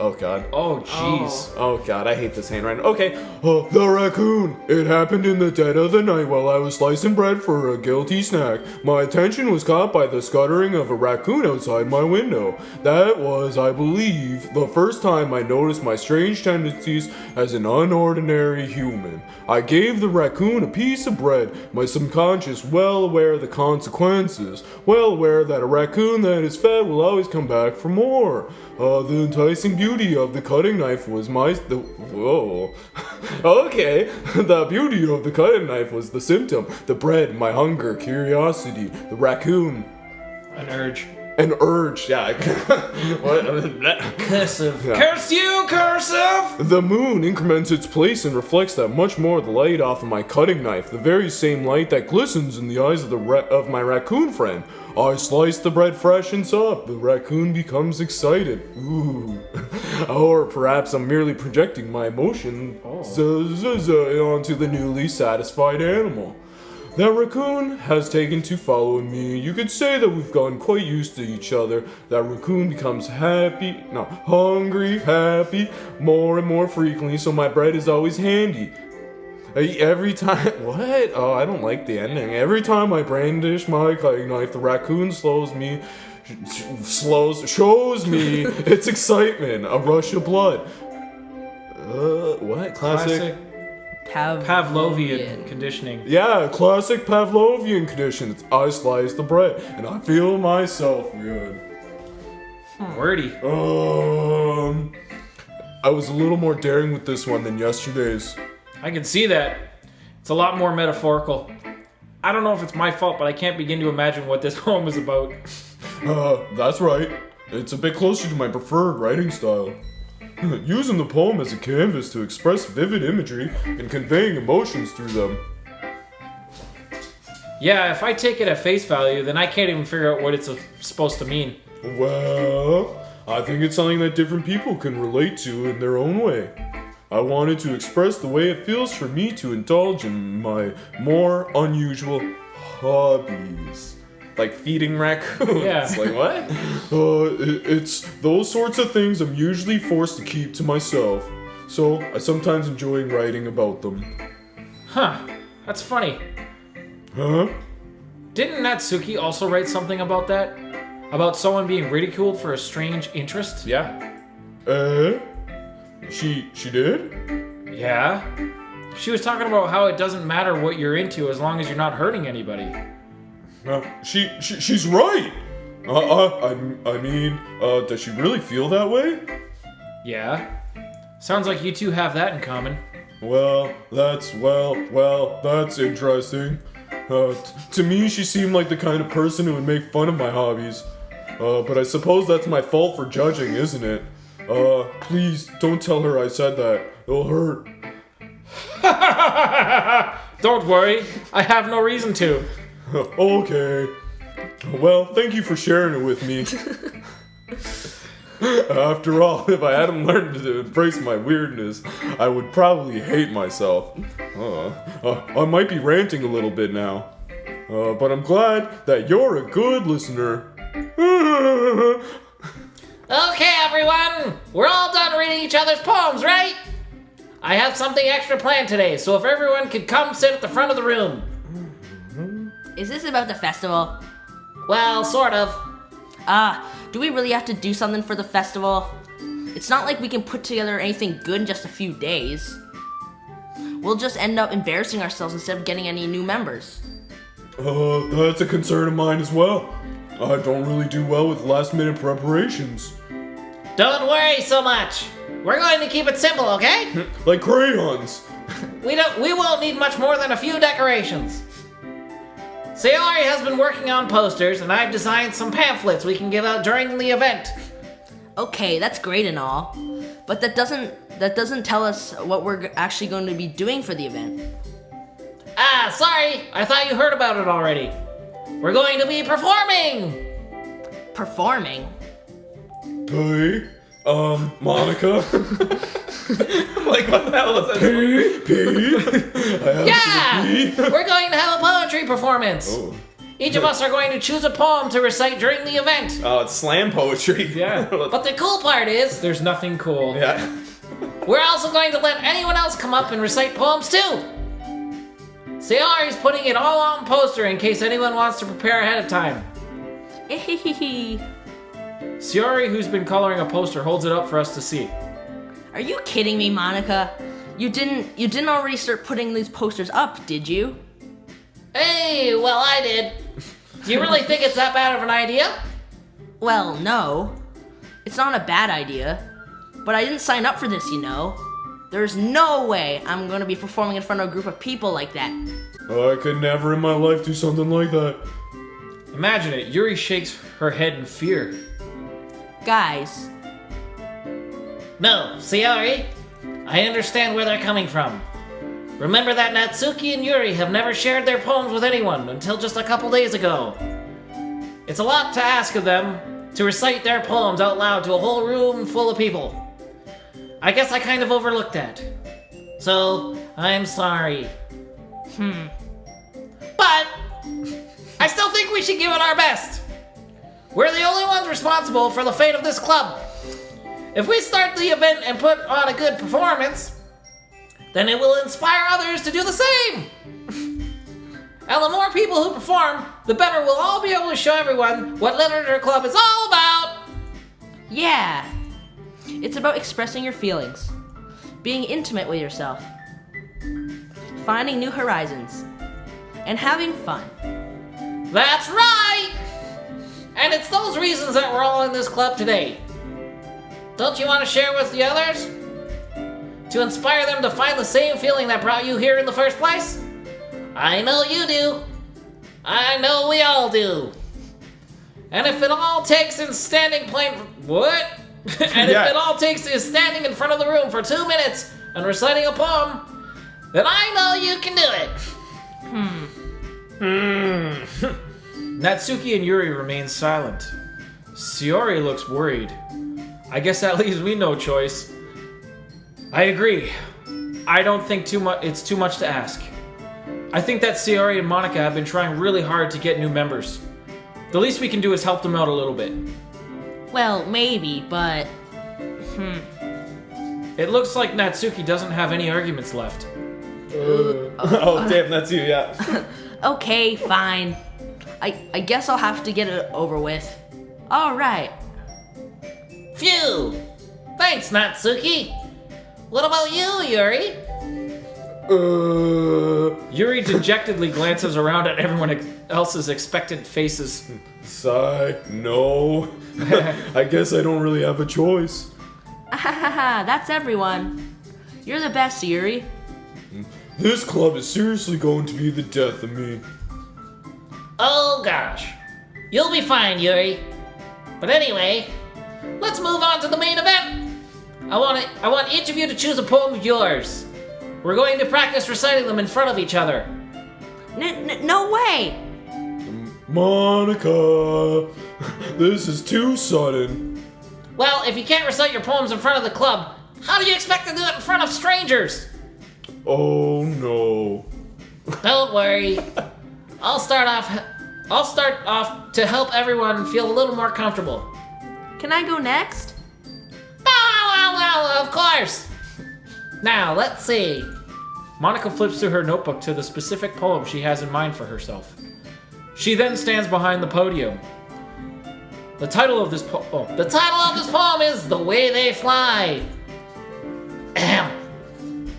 Oh god.
Oh, jeez.
Oh god, I hate this handwriting. Okay.
The raccoon. It happened in the dead of the night while I was slicing bread for a guilty snack. My attention was caught by the scuttering of a raccoon outside my window. That was, I believe, the first time I noticed my strange tendencies as an unordinary human. I gave the raccoon a piece of bread, my subconscious well aware of the consequences, well aware that a raccoon that is fed will always come back for more. The enticing beauty of the cutting knife was whoa. Okay. The beauty of the cutting knife was the symptom. The bread, my hunger, curiosity, the raccoon.
An urge.
an urge. Yeah. What?
Cursive.
Yeah.
Curse you, cursive!
The moon increments its place and reflects that much more of the light off of my cutting knife, the very same light that glistens in the eyes of of my raccoon friend. I slice the bread fresh and soft. The raccoon becomes excited. Ooh. Or perhaps I'm merely projecting my emotion onto the newly satisfied animal. That raccoon has taken to following me. You could say that we've gotten quite used to each other. That raccoon becomes hungry, happy, more and more frequently, so my bread is always handy. Every time, what? Oh, I don't like the ending. Every time I brandish my cutting knife, the raccoon shows me its excitement, a rush of blood. What? Classic?
Pavlovian conditioning.
Yeah, classic Pavlovian condition. I slice the bread, and I feel myself good.
Wordy.
I was a little more daring with this one than yesterday's.
I can see that. It's a lot more metaphorical. I don't know if it's my fault, but I can't begin to imagine what this poem is about.
That's right. It's a bit closer to my preferred writing style. Using the poem as a canvas to express vivid imagery and conveying emotions through them.
Yeah, if I take it at face value, then I can't even figure out what it's supposed to mean.
Well, I think it's something that different people can relate to in their own way. I wanted to express the way it feels for me to indulge in my more unusual hobbies.
Like feeding raccoons.
Yeah.
Like what?
It's those sorts of things I'm usually forced to keep to myself. So I sometimes enjoy writing about them.
Huh, that's funny.
Huh?
Didn't Natsuki also write something about that? About someone being ridiculed for a strange interest?
Yeah.
She did?
Yeah. She was talking about how it doesn't matter what you're into as long as you're not hurting anybody.
She's right. I mean, does she really feel that way?
Yeah. Sounds like you two have that in common.
Well, that's interesting. To me, she seemed like the kind of person who would make fun of my hobbies. But I suppose that's my fault for judging, isn't it? Please don't tell her I said that. It'll hurt.
Don't worry, I have no reason to.
Okay. Well, thank you for sharing it with me. After all, if I hadn't learned to embrace my weirdness, I would probably hate myself. I might be ranting a little bit now. But I'm glad that you're a good listener.
Okay, everyone! We're all done reading each other's poems, right? I have something extra planned today, so if everyone could come sit at the front of the room.
Is this about the festival?
Well, sort of.
Do we really have to do something for the festival? It's not like we can put together anything good in just a few days. We'll just end up embarrassing ourselves instead of getting any new members.
That's a concern of mine as well. I don't really do well with last-minute preparations.
Don't worry so much. We're going to keep it simple, okay?
Like crayons.
We won't need much more than a few decorations. Sayori has been working on posters, and I've designed some pamphlets we can give out during the event.
Okay, that's great and all, but that doesn't tell us what we're actually going to be doing for the event.
Sorry. I thought you heard about it already. We're going to be performing.
Performing?
Hey, Monica.
Like what the hell is that?
Yeah! We're going to have a poetry performance.
Oh.
Each of us are going to choose a poem to recite during the event.
Oh, it's slam poetry.
Yeah.
But the cool part is,
There's nothing cool.
Yeah.
we're also going to let anyone else come up and recite poems too. Sayori's putting it all on poster in case anyone wants to prepare ahead of time.
Sayori, who's been coloring a poster, holds it up for us to see.
Are you kidding me, Monica? You didn't already start putting these posters up, did you?
Hey, well, I did. Do you really think it's that bad of an idea?
Well, no. It's not a bad idea. But I didn't sign up for this, you know. There's no way I'm going to be performing in front of a group of people like that.
I could never in my life do something like that.
Imagine it, Yuri shakes her head in fear.
Guys,
No, Sayori, I understand where they're coming from. Remember that Natsuki and Yuri have never shared their poems with anyone until just a couple days ago. It's a lot to ask of them to recite their poems out loud to a whole room full of people. I guess I kind of overlooked that. So, I'm sorry. But, I still think we should give it our best. We're the only ones responsible for the fate of this club. If we start the event and put on a good performance, then it will inspire others to do the same. And the more people who perform, the better we'll all be able to show everyone what Literature Club is all about.
yeah. It's about expressing your feelings, being intimate with yourself, finding new horizons, and having fun.
That's right! And it's those reasons that we're all in this club today. Don't you want to share with the others? To inspire them to find the same feeling that brought you here in the first place? I know you do. I know we all do. And if it all takes is standing plain... What? And
Yeah.
if it all takes is standing in front of the room for 2 minutes and reciting a poem, then I know you can do it.
Natsuki and Yuri remain silent. Sayori looks worried. I guess that leaves me no choice. I agree. I don't think it's too much to ask. I think that Sayori and Monica have been trying really hard to get new members. The least we can do is help them out a little bit.
Well, maybe, but...
It looks like Natsuki doesn't have any arguments left.
Oh, damn, that's you, yeah.
Okay, fine. I guess I'll have to get it over with. Alright.
Phew! Thanks, Natsuki. What about you, Yuri?
Yuri dejectedly glances around at everyone else's expectant faces.
Sigh, no. I guess I don't really have a choice.
Ahahaha, that's everyone. You're the best, Yuri.
This club is seriously going to be the death of me.
Oh gosh. You'll be fine, Yuri. But anyway, let's move on to the main event. I want each of you to choose a poem of yours. We're going to practice reciting them in front of each other.
No way!
Monica, this is too sudden.
Well, if you can't recite your poems in front of the club, how do you expect to do it in front of strangers?
Oh no.
Don't worry. I'll start off to help everyone feel a little more comfortable.
Can I go next?
Well, of course. Now, let's see.
Monica flips through her notebook to the specific poem she has in mind for herself. She then stands behind the podium. The title of this poem is The Way They Fly. Ahem.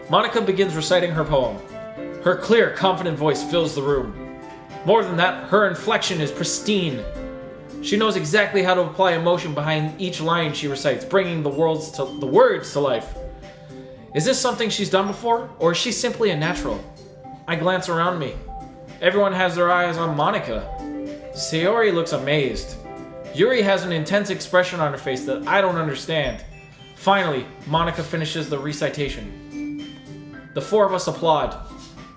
Monica begins reciting her poem. Her clear, confident voice fills the room. More than that, her inflection is pristine. She knows exactly how to apply emotion behind each line she recites, bringing the words to life. Is this something she's done before, or is she simply a natural? I glance around me. Everyone has their eyes on Monica. Sayori looks amazed. Yuri has an intense expression on her face that I don't understand. Finally, Monica finishes the recitation. The four of us applaud.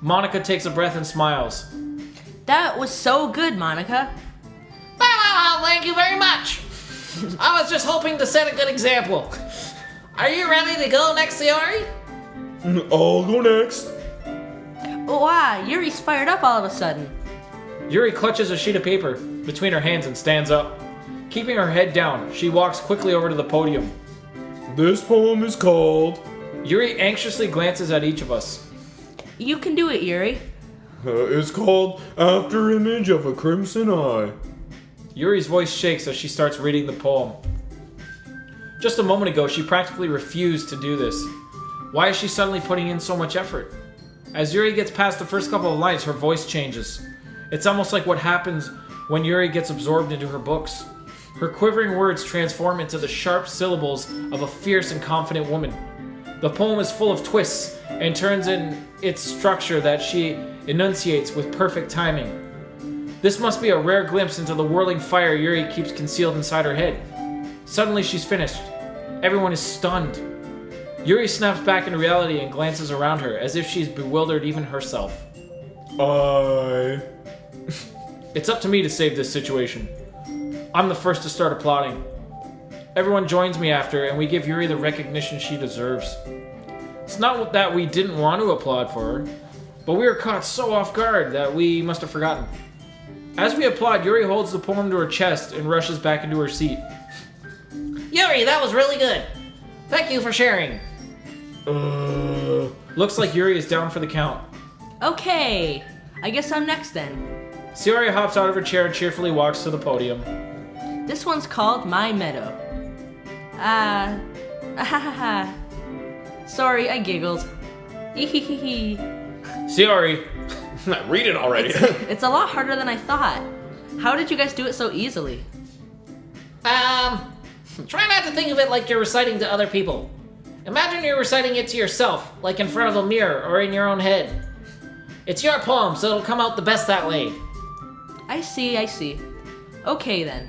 Monica takes a breath and smiles.
That was so good, Monica.
Well, thank you very much. I was just hoping to set a good example. Are you ready to go next, Sayori?
I'll go next.
Wow, Yuri's fired up all of a sudden.
Yuri clutches a sheet of paper between her hands and stands up. Keeping her head down, she walks quickly over to the podium.
This poem is called...
Yuri anxiously glances at each of us.
You can do it, Yuri.
It's called After Image of a Crimson Eye.
Yuri's voice shakes as she starts reading the poem. Just a moment ago, she practically refused to do this. Why is she suddenly putting in so much effort? As Yuri gets past the first couple of lines, her voice changes. It's almost like what happens when Yuri gets absorbed into her books. Her quivering words transform into the sharp syllables of a fierce and confident woman. The poem is full of twists and turns in its structure that she enunciates with perfect timing. This must be a rare glimpse into the whirling fire Yuri keeps concealed inside her head. Suddenly she's finished. Everyone is stunned. Yuri snaps back into reality and glances around her as if she's bewildered even herself. It's up to me to save this situation. I'm the first to start applauding. Everyone joins me after, and we give Yuri the recognition she deserves. It's not that we didn't want to applaud for her, but we were caught so off guard that we must have forgotten. As we applaud, Yuri holds the poem to her chest and rushes back into her seat.
Yuri, that was really good. Thank you for sharing.
Looks like Yuri is down for the count.
Okay, I guess I'm next then.
Sayori hops out of her chair and cheerfully walks to the podium.
This one's called My Meadow. Sorry, I giggled. Ehehehe.
Sayori,
Read it already.
It's a lot harder than I thought. How did you guys do it so easily?
Try not to think of it like you're reciting to other people. Imagine you're reciting it to yourself, like in front of a mirror or in your own head. It's your poem, so it'll come out the best that way.
I see. Okay then.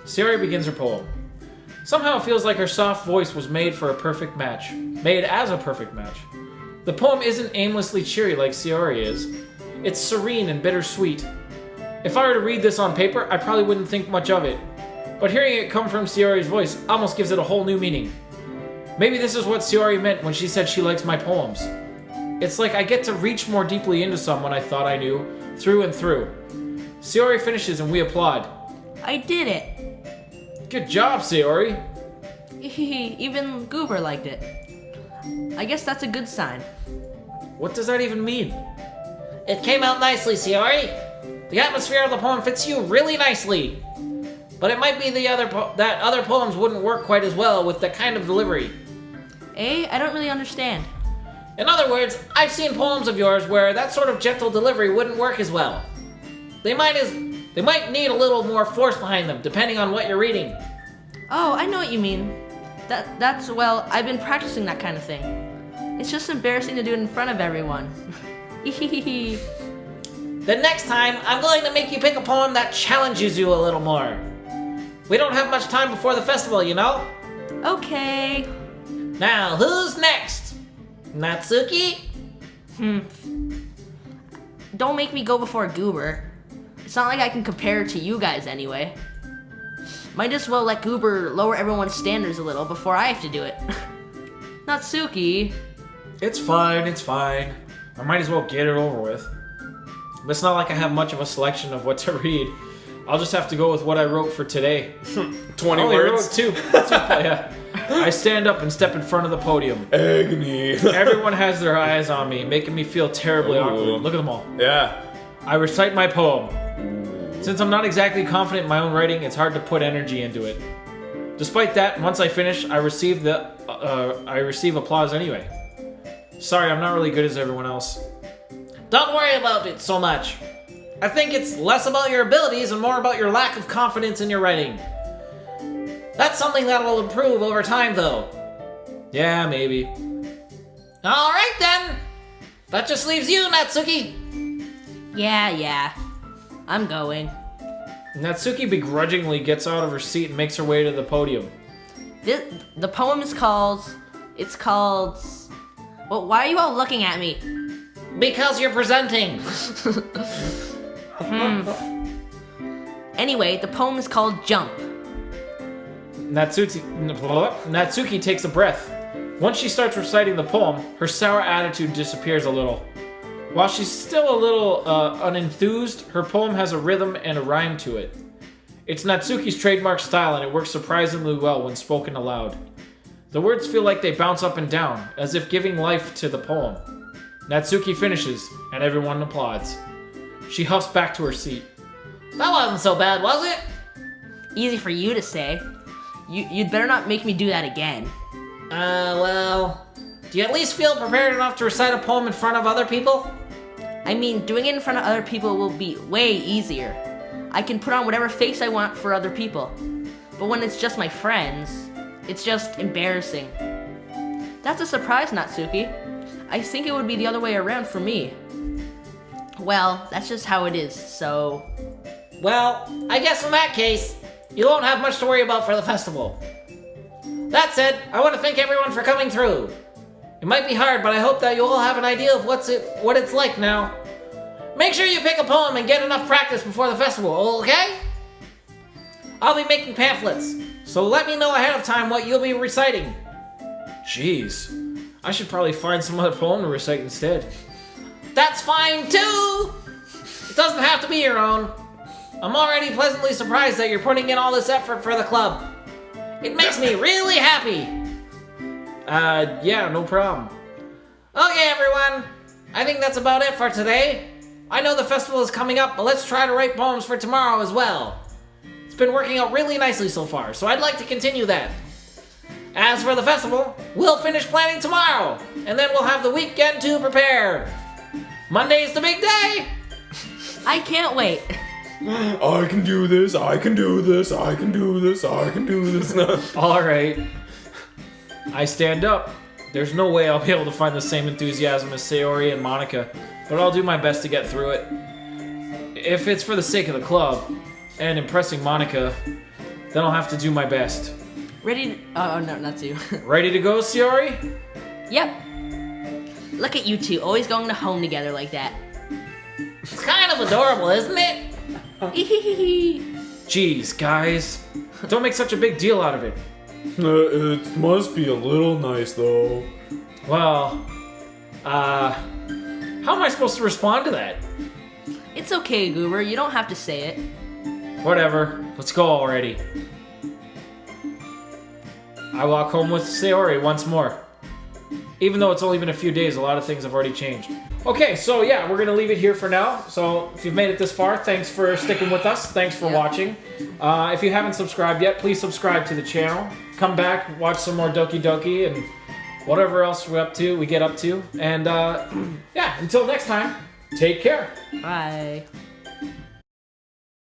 Sayori begins her poem. Somehow it feels like her soft voice was made for a perfect match. Made as a perfect match. The poem isn't aimlessly cheery like Sayori is. It's serene and bittersweet. If I were to read this on paper, I probably wouldn't think much of it. But hearing it come from Sayori's voice almost gives it a whole new meaning. Maybe this is what Sayori meant when she said she likes my poems. It's like I get to reach more deeply into someone I thought I knew, through and through. Sayori finishes and we applaud.
I did it.
Good job, Sayori.
Even Goober liked it. I guess that's a good sign.
What does that even mean?
It came out nicely, Sayori. The atmosphere of the poem fits you really nicely. But it might be that other poems wouldn't work quite as well with that kind of delivery.
I don't really understand.
In other words, I've seen poems of yours where that sort of gentle delivery wouldn't work as well. They might need a little more force behind them, depending on what you're reading.
Oh, I know what you mean. Well, I've been practicing that kind of thing. It's just embarrassing to do it in front of everyone.
The next time, I'm going to make you pick a poem that challenges you a little more. We don't have much time before the festival, you know?
Okay.
Now, who's next? Natsuki?
Don't make me go before Goober. It's not like I can compare it to you guys anyway. Might as well let Goober lower everyone's standards a little before I have to do it. Natsuki.
It's fine. I might as well get it over with. But it's not like I have much of a selection of what to read. I'll just have to go with what I wrote for today.
20
Only
words.
wrote two. Yeah. I stand up and step in front of the podium.
Agony.
Everyone has their eyes on me, making me feel terribly awkward. Look at them all.
Yeah.
I recite my poem. Since I'm not exactly confident in my own writing, it's hard to put energy into it. Despite that, once I finish, I receive applause anyway. Sorry, I'm not really good as everyone else.
Don't worry about it so much. I think it's less about your abilities and more about your lack of confidence in your writing. That's something that'll improve over time, though.
Yeah, maybe.
Alright then! That just leaves you, Natsuki!
Yeah. I'm going.
Natsuki begrudgingly gets out of her seat and makes her way to the podium.
The poem is called... Well, why are you all looking at me?
Because you're presenting!
Anyway, the poem is called Jump.
Natsuki takes a breath. Once she starts reciting the poem, her sour attitude disappears a little. While she's still a little unenthused, her poem has a rhythm and a rhyme to it. It's Natsuki's trademark style and it works surprisingly well when spoken aloud. The words feel like they bounce up and down, as if giving life to the poem. Natsuki finishes, and everyone applauds. She huffs back to her seat.
That wasn't so bad, was it?
Easy for you to say. You'd better not make me do that again.
Well... Do you at least feel prepared enough to recite a poem in front of other people?
I mean, doing it in front of other people will be way easier. I can put on whatever face I want for other people. But when it's just my friends, it's just embarrassing. That's a surprise, Natsuki. I think it would be the other way around for me. Well, that's just how it is, so...
Well, I guess in that case, you won't have much to worry about for the festival. That said, I want to thank everyone for coming through. It might be hard, but I hope that you all have an idea of what it's like now. Make sure you pick a poem and get enough practice before the festival, okay? I'll be making pamphlets, so let me know ahead of time what you'll be reciting.
Jeez. I should probably find some other poem to recite instead.
That's fine too! It doesn't have to be your own. I'm already pleasantly surprised that you're putting in all this effort for the club. It makes me really happy.
Yeah, no problem.
Okay, everyone. I think that's about it for today. I know the festival is coming up, but let's try to write poems for tomorrow as well. It's been working out really nicely so far, so I'd like to continue that. As for the festival, we'll finish planning tomorrow, and then we'll have the weekend to prepare. Monday's the big day.
I can't wait.
I can do this, I can do this, I can do this, I can do this.
All right. I stand up. There's no way I'll be able to find the same enthusiasm as Sayori and Monica, but I'll do my best to get through it. If it's for the sake of the club and impressing Monica, then I'll have to do my best.
Ready to... Oh, no, not you.
Ready to go, Sayori?
Yep. Look at you two, always going to home together like that.
It's kind of adorable, isn't it?
Jeez, guys. Don't make such a big deal out of it.
It must be a little nice, though.
Well, how am I supposed to respond to that?
It's okay, Goober. You don't have to say it.
Whatever. Let's go already. I walk home with Sayori once more. Even though it's only been a few days, a lot of things have already changed. Okay, so yeah, we're gonna leave it here for now. So if you've made it this far, thanks for sticking with us. Thanks for watching. If you haven't subscribed yet, please subscribe to the channel. Come back, watch some more Doki Doki and whatever else we get up to. And yeah, until next time, take care.
Bye.